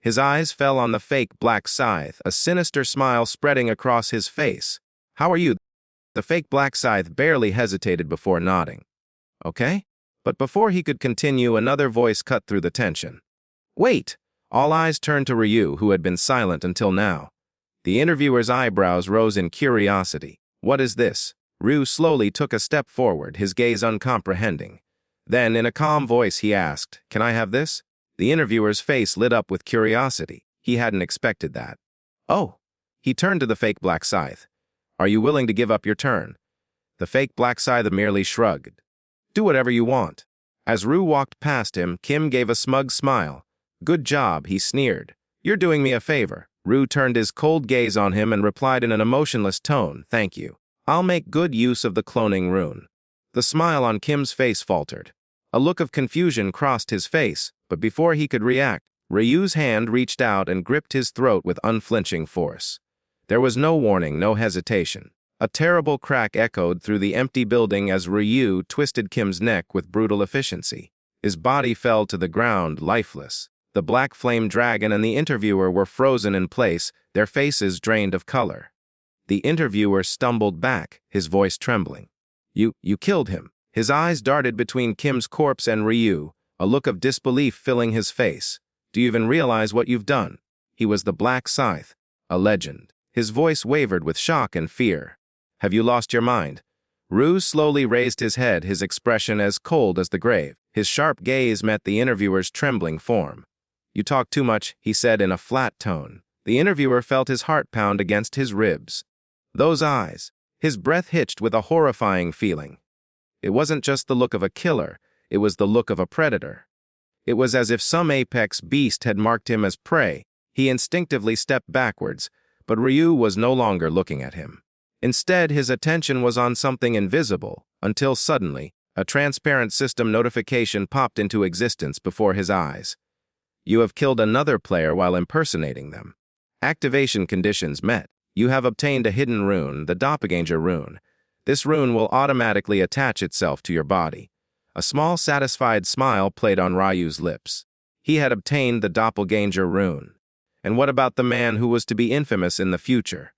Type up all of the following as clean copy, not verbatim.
His eyes fell on the fake black scythe, a sinister smile spreading across his face. "How are you?" The fake black scythe barely hesitated before nodding. "Okay?" But before he could continue, another voice cut through the tension. "Wait!" All eyes turned to Ryu, who had been silent until now. The interviewer's eyebrows rose in curiosity. "What is this?" Ryu slowly took a step forward, his gaze uncomprehending. Then, in a calm voice, he asked, "Can I have this?" The interviewer's face lit up with curiosity. He hadn't expected that. "Oh." He turned to the fake black scythe. "Are you willing to give up your turn?" The fake black scythe merely shrugged. "Do whatever you want." As Ryu walked past him, Kim gave a smug smile. "Good job," he sneered. "You're doing me a favor." Ryu turned his cold gaze on him and replied in an emotionless tone, "Thank you. I'll make good use of the cloning rune." The smile on Kim's face faltered. A look of confusion crossed his face, but before he could react, Ryu's hand reached out and gripped his throat with unflinching force. There was no warning, no hesitation. A terrible crack echoed through the empty building as Ryu twisted Kim's neck with brutal efficiency. His body fell to the ground, lifeless. The black flame dragon and the interviewer were frozen in place, their faces drained of color. The interviewer stumbled back, his voice trembling. You killed him." His eyes darted between Kim's corpse and Ryu, a look of disbelief filling his face. "Do you even realize what you've done?" He was the Black Scythe, a legend. His voice wavered with shock and fear. "Have you lost your mind?" Ryu slowly raised his head, his expression as cold as the grave. His sharp gaze met the interviewer's trembling form. "You talk too much," he said in a flat tone. The interviewer felt his heart pound against his ribs. Those eyes. His breath hitched with a horrifying feeling. It wasn't just the look of a killer, it was the look of a predator. It was as if some apex beast had marked him as prey. He instinctively stepped backwards, but Ryu was no longer looking at him. Instead, his attention was on something invisible, until suddenly, a transparent system notification popped into existence before his eyes. "You have killed another player while impersonating them. Activation conditions met. You have obtained a hidden rune, the doppelganger rune. This rune will automatically attach itself to your body." A small, satisfied smile played on Ryu's lips. He had obtained the doppelganger rune. And what about the man who was to be infamous in the future?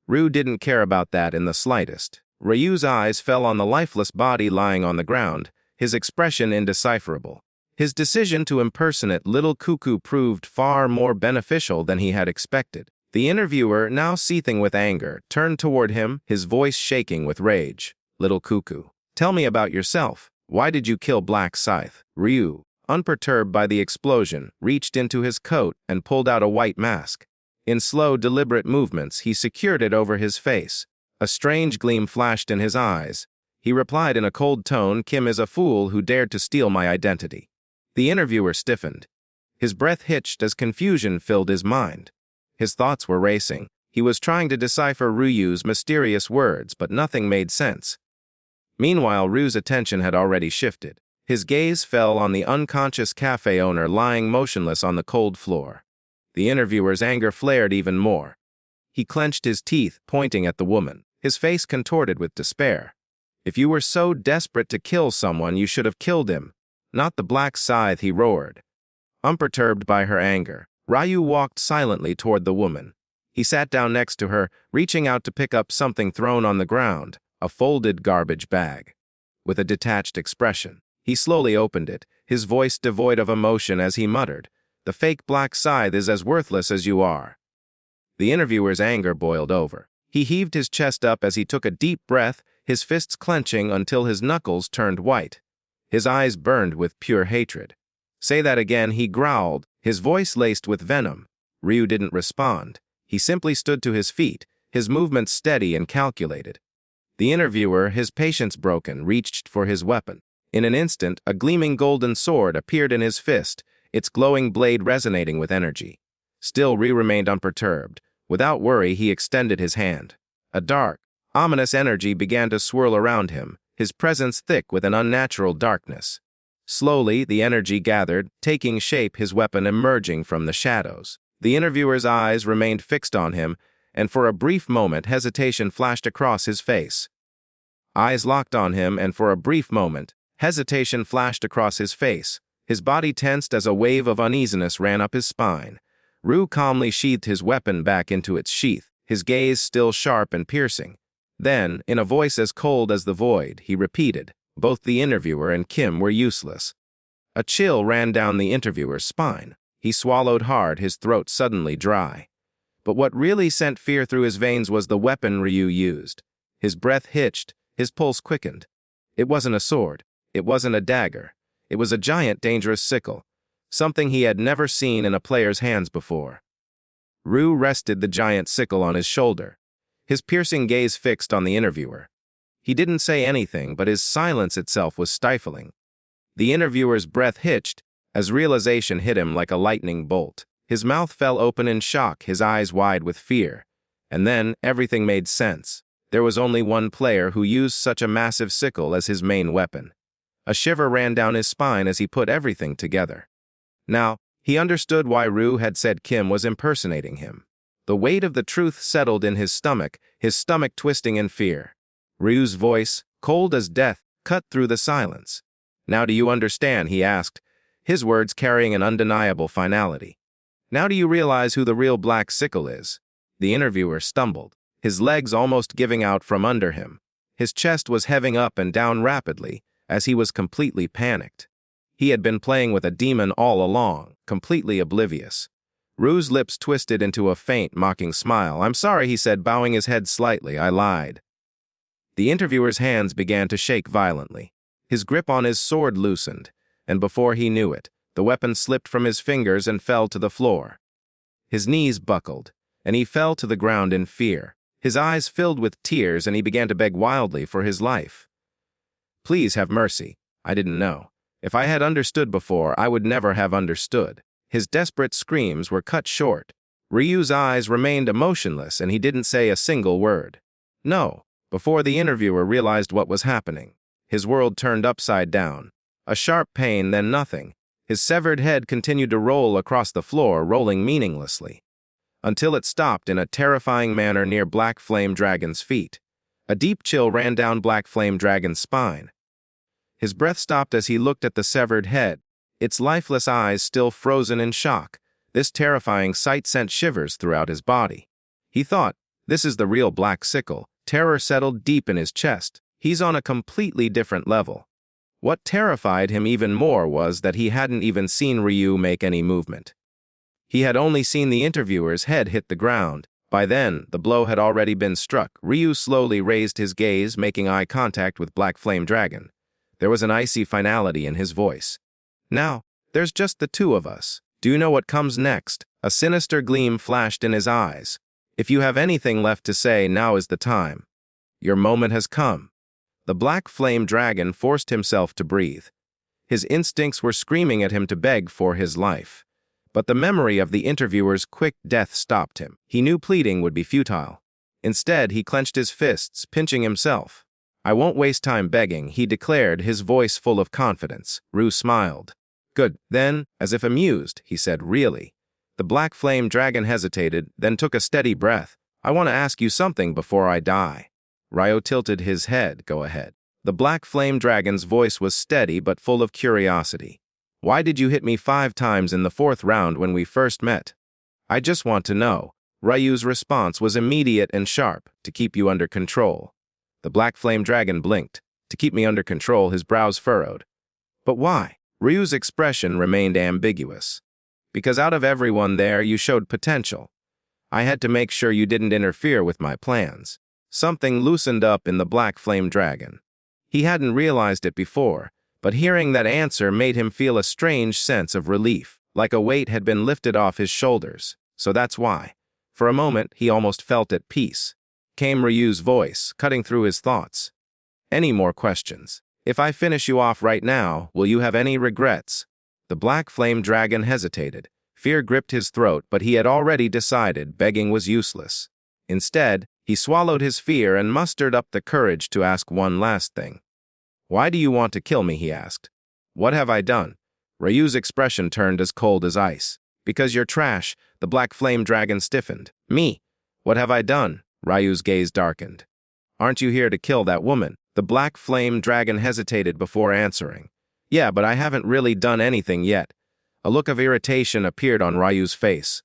Ryu didn't care about that in the slightest. Ryu's eyes fell on the lifeless body lying on the ground, his expression indecipherable. His decision to impersonate Little Cuckoo proved far more beneficial than he had expected. The interviewer, now seething with anger, turned toward him, his voice shaking with rage. "Little Cuckoo, tell me about yourself. Why did you kill Black Scythe?" Ryu, unperturbed by the explosion, reached into his coat and pulled out a white mask. In slow, deliberate movements, he secured it over his face. A strange gleam flashed in his eyes. He replied in a cold tone, "Kim is a fool who dared to steal my identity." The interviewer stiffened. His breath hitched as confusion filled his mind. His thoughts were racing. He was trying to decipher Ryu's mysterious words, but nothing made sense. Meanwhile, Ryu's attention had already shifted. His gaze fell on the unconscious cafe owner lying motionless on the cold floor. The interviewer's anger flared even more. He clenched his teeth, pointing at the woman, his face contorted with despair. "If you were so desperate to kill someone, you should have killed him. Not the Black Scythe," he roared. Unperturbed by her anger, Ryu walked silently toward the woman. He sat down next to her, reaching out to pick up something thrown on the ground, a folded garbage bag. With a detached expression, he slowly opened it, his voice devoid of emotion as he muttered, "The fake Black Scythe is as worthless as you are." The interviewer's anger boiled over. He heaved his chest up as he took a deep breath, his fists clenching until his knuckles turned white. His eyes burned with pure hatred. "Say that again," he growled, his voice laced with venom. Ryu didn't respond. He simply stood to his feet, his movements steady and calculated. The interviewer, his patience broken, reached for his weapon. In an instant, a gleaming golden sword appeared in his fist, its glowing blade resonating with energy. Still, Ryu remained unperturbed. Without worry, he extended his hand. A dark, ominous energy began to swirl around him, his presence thick with an unnatural darkness. Slowly, the energy gathered, taking shape, his weapon emerging from the shadows. The interviewer's eyes remained fixed on him, and for a brief moment hesitation flashed across his face. Eyes locked on him, and for a brief moment, hesitation flashed across his face. His body tensed as a wave of uneasiness ran up his spine. Rue calmly sheathed his weapon back into its sheath, his gaze still sharp and piercing. Then, in a voice as cold as the void, he repeated, "Both the interviewer and Kim were useless." A chill ran down the interviewer's spine. He swallowed hard, his throat suddenly dry. But what really sent fear through his veins was the weapon Ryu used. His breath hitched, his pulse quickened. It wasn't a sword. It wasn't a dagger. It was a giant, dangerous sickle, something he had never seen in a player's hands before. Ryu rested the giant sickle on his shoulder, his piercing gaze fixed on the interviewer. He didn't say anything, but his silence itself was stifling. The interviewer's breath hitched as realization hit him like a lightning bolt. His mouth fell open in shock, his eyes wide with fear. And then everything made sense. There was only one player who used such a massive sickle as his main weapon. A shiver ran down his spine as he put everything together. Now, he understood why Rue had said Kim was impersonating him. The weight of the truth settled in his stomach twisting in fear. Ryu's voice, cold as death, cut through the silence. "Now do you understand?" he asked, his words carrying an undeniable finality. "Now do you realize who the real Black Sickle is?" The interviewer stumbled, his legs almost giving out from under him. His chest was heaving up and down rapidly, as he was completely panicked. He had been playing with a demon all along, completely oblivious. Rue's lips twisted into a faint, mocking smile. "I'm sorry," he said, bowing his head slightly. "I lied." The interviewer's hands began to shake violently. His grip on his sword loosened, and before he knew it, the weapon slipped from his fingers and fell to the floor. His knees buckled, and he fell to the ground in fear. His eyes filled with tears, and he began to beg wildly for his life. "Please have mercy. I didn't know. If I had understood before, I would never have understood." His desperate screams were cut short. Ryu's eyes remained emotionless, and he didn't say a single word. No, before the interviewer realized what was happening. His world turned upside down. A sharp pain, then nothing. His severed head continued to roll across the floor, rolling meaninglessly, until it stopped in a terrifying manner near Black Flame Dragon's feet. A deep chill ran down Black Flame Dragon's spine. His breath stopped as he looked at the severed head, its lifeless eyes still frozen in shock. This terrifying sight sent shivers throughout his body. He thought, "This is the real Black Sickle." Terror settled deep in his chest. He's on a completely different level. What terrified him even more was that he hadn't even seen Ryu make any movement. He had only seen the interviewer's head hit the ground. By then, the blow had already been struck. Ryu slowly raised his gaze, making eye contact with Black Flame Dragon. There was an icy finality in his voice. "Now, there's just the two of us. Do you know what comes next?" A sinister gleam flashed in his eyes. "If you have anything left to say, now is the time. Your moment has come." The Black Flame Dragon forced himself to breathe. His instincts were screaming at him to beg for his life. But the memory of the interviewer's quick death stopped him. He knew pleading would be futile. Instead, he clenched his fists, pinching himself. "I won't waste time begging," he declared, his voice full of confidence. Rue smiled. "Good. Then, as if amused, he said, "Really?" The Black Flame Dragon hesitated, then took a steady breath. "I want to ask you something before I die." Ryo tilted his head. "Go ahead." The Black Flame Dragon's voice was steady but full of curiosity. "Why did you hit me 5 times in the 4th round when we first met?" "I just want to know." Ryu's response was immediate and sharp. "To keep you under control." The Black Flame Dragon blinked. "To keep me under control," his brows furrowed. "But why?" Ryu's expression remained ambiguous. "Because out of everyone there, you showed potential. I had to make sure you didn't interfere with my plans." Something loosened up in the Black Flame Dragon. He hadn't realized it before, but hearing that answer made him feel a strange sense of relief, like a weight had been lifted off his shoulders. So that's why. For a moment, he almost felt at peace. Came Ryu's voice, cutting through his thoughts. "Any more questions? If I finish you off right now, will you have any regrets?" The Black Flame Dragon hesitated. Fear gripped his throat, but he had already decided begging was useless. Instead, he swallowed his fear and mustered up the courage to ask one last thing. "Why do you want to kill me?" he asked. "What have I done?" Ryu's expression turned as cold as ice. "Because you're trash," the Black Flame Dragon stiffened. "Me? What have I done?" Ryu's gaze darkened. "Aren't you here to kill that woman?" The Black Flame Dragon hesitated before answering. "Yeah, but I haven't really done anything yet." A look of irritation appeared on Ryu's face.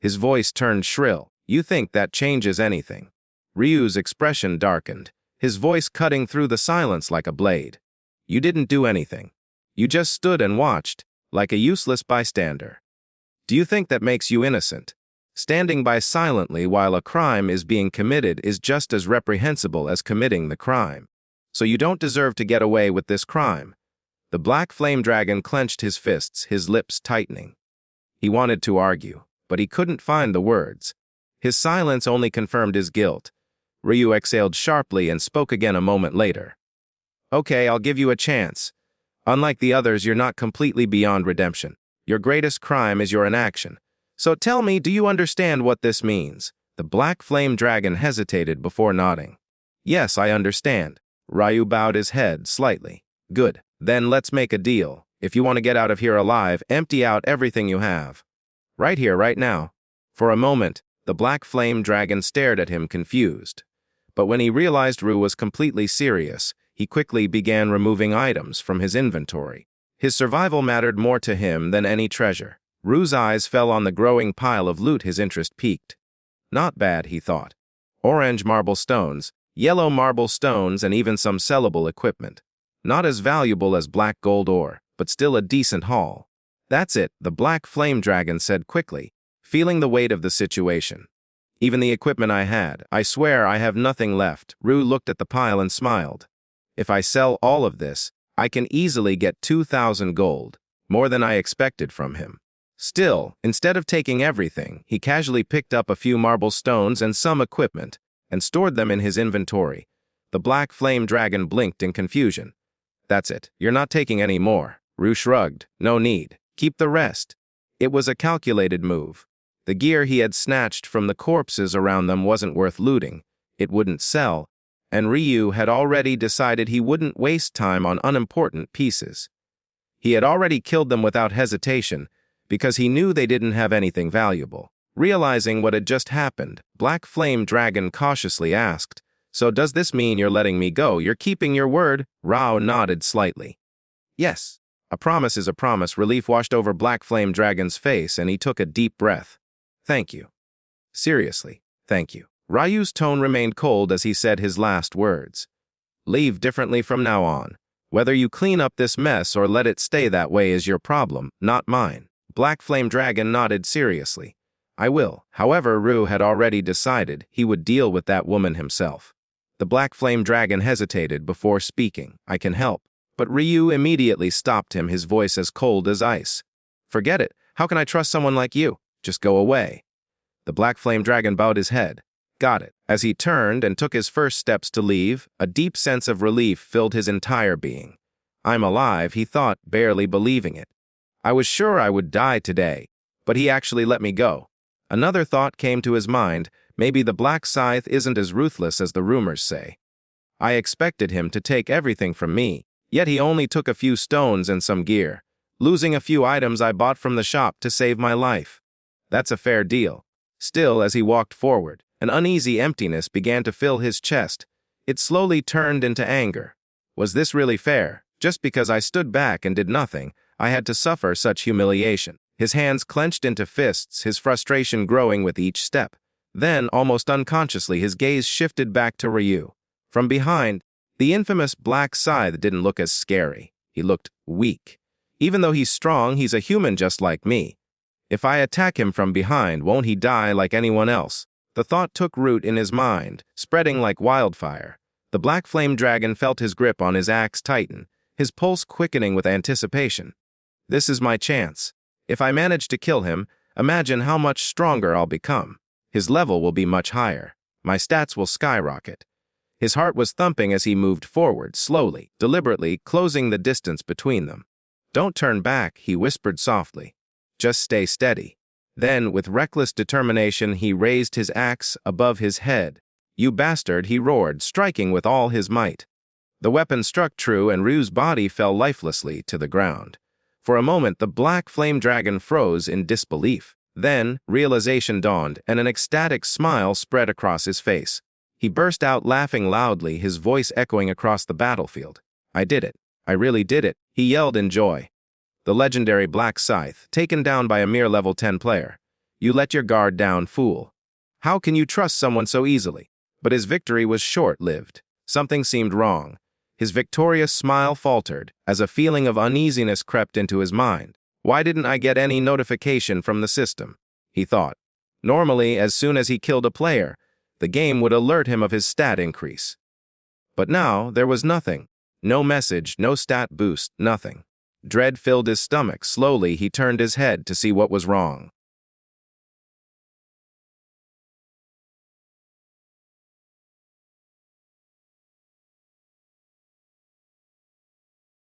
His voice turned shrill. You think that changes anything? Ryu's expression darkened, his voice cutting through the silence like a blade. You didn't do anything. You just stood and watched, like a useless bystander. Do you think that makes you innocent? Standing by silently while a crime is being committed is just as reprehensible as committing the crime. So you don't deserve to get away with this crime. The black flame dragon clenched his fists, his lips tightening. He wanted to argue, but he couldn't find the words. His silence only confirmed his guilt. Ryu exhaled sharply and spoke again a moment later. Okay, I'll give you a chance. Unlike the others, you're not completely beyond redemption. Your greatest crime is your inaction. So tell me, do you understand what this means? The black flame dragon hesitated before nodding. Yes, I understand. Ryu bowed his head slightly. Good. Then let's make a deal. If you want to get out of here alive, empty out everything you have. Right here, right now. For a moment, the black flame dragon stared at him confused. But when he realized Ryu was completely serious, he quickly began removing items from his inventory. His survival mattered more to him than any treasure. Ryu's eyes fell on the growing pile of loot. His interest piqued. Not bad, he thought. Orange marble stones, yellow marble stones, and even some sellable equipment. Not as valuable as black gold ore, but still a decent haul. That's it, the black flame dragon said quickly, feeling the weight of the situation. Even the equipment I had, I swear I have nothing left. Ryu looked at the pile and smiled. If I sell all of this, I can easily get 2,000 gold, more than I expected from him. Still, instead of taking everything, he casually picked up a few marble stones and some equipment, and stored them in his inventory. The black flame dragon blinked in confusion. That's it, you're not taking any more. Ryu shrugged. No need. Keep the rest. It was a calculated move. The gear he had snatched from the corpses around them wasn't worth looting. It wouldn't sell, and Ryu had already decided he wouldn't waste time on unimportant pieces. He had already killed them without hesitation, because he knew they didn't have anything valuable. Realizing what had just happened, Black Flame Dragon cautiously asked, "So does this mean you're letting me go? You're keeping your word?" Rao nodded slightly. "Yes. A promise is a promise." Relief washed over Black Flame Dragon's face, and he took a deep breath. "Thank you. Seriously, thank you." Ryu's tone remained cold as he said his last words. "Leave differently from now on. Whether you clean up this mess or let it stay that way is your problem, not mine." Black Flame Dragon nodded seriously. "I will." However, Ryu had already decided he would deal with that woman himself. The Black Flame Dragon hesitated before speaking. "I can help." But Ryu immediately stopped him, his voice as cold as ice. "Forget it. How can I trust someone like you? Just go away." The Black Flame Dragon bowed his head. "Got it." As he turned and took his first steps to leave, a deep sense of relief filled his entire being. "I'm alive," he thought, barely believing it. "I was sure I would die today, but he actually let me go." Another thought came to his mind. Maybe the Black Scythe isn't as ruthless as the rumors say. I expected him to take everything from me, yet he only took a few stones and some gear, losing a few items I bought from the shop to save my life. That's a fair deal. Still, as he walked forward, an uneasy emptiness began to fill his chest. It slowly turned into anger. Was this really fair? Just because I stood back and did nothing, I had to suffer such humiliation. His hands clenched into fists, his frustration growing with each step. Then, almost unconsciously, his gaze shifted back to Ryu. From behind, the infamous Black Scythe didn't look as scary. He looked weak. Even though he's strong, he's a human just like me. If I attack him from behind, won't he die like anyone else? The thought took root in his mind, spreading like wildfire. The Black Flame Dragon felt his grip on his axe tighten, his pulse quickening with anticipation. This is my chance. If I manage to kill him, imagine how much stronger I'll become. His level will be much higher. My stats will skyrocket. His heart was thumping as he moved forward, slowly, deliberately, closing the distance between them. "Don't turn back," he whispered softly. "Just stay steady." Then, with reckless determination, he raised his axe above his head. "You bastard," he roared, striking with all his might. The weapon struck true, and Ryu's body fell lifelessly to the ground. For a moment, the Black Flame Dragon froze in disbelief. Then, realization dawned, and an ecstatic smile spread across his face. He burst out laughing loudly, his voice echoing across the battlefield. "I did it. I really did it," he yelled in joy. The legendary Black Scythe, taken down by a mere level 10 player. You let your guard down, fool. How can you trust someone so easily? But his victory was short-lived. Something seemed wrong. His victorious smile faltered as a feeling of uneasiness crept into his mind. Why didn't I get any notification from the system? He thought. Normally, as soon as he killed a player, the game would alert him of his stat increase. But now, there was nothing. No message, no stat boost, nothing. Dread filled his stomach. Slowly, he turned his head to see what was wrong.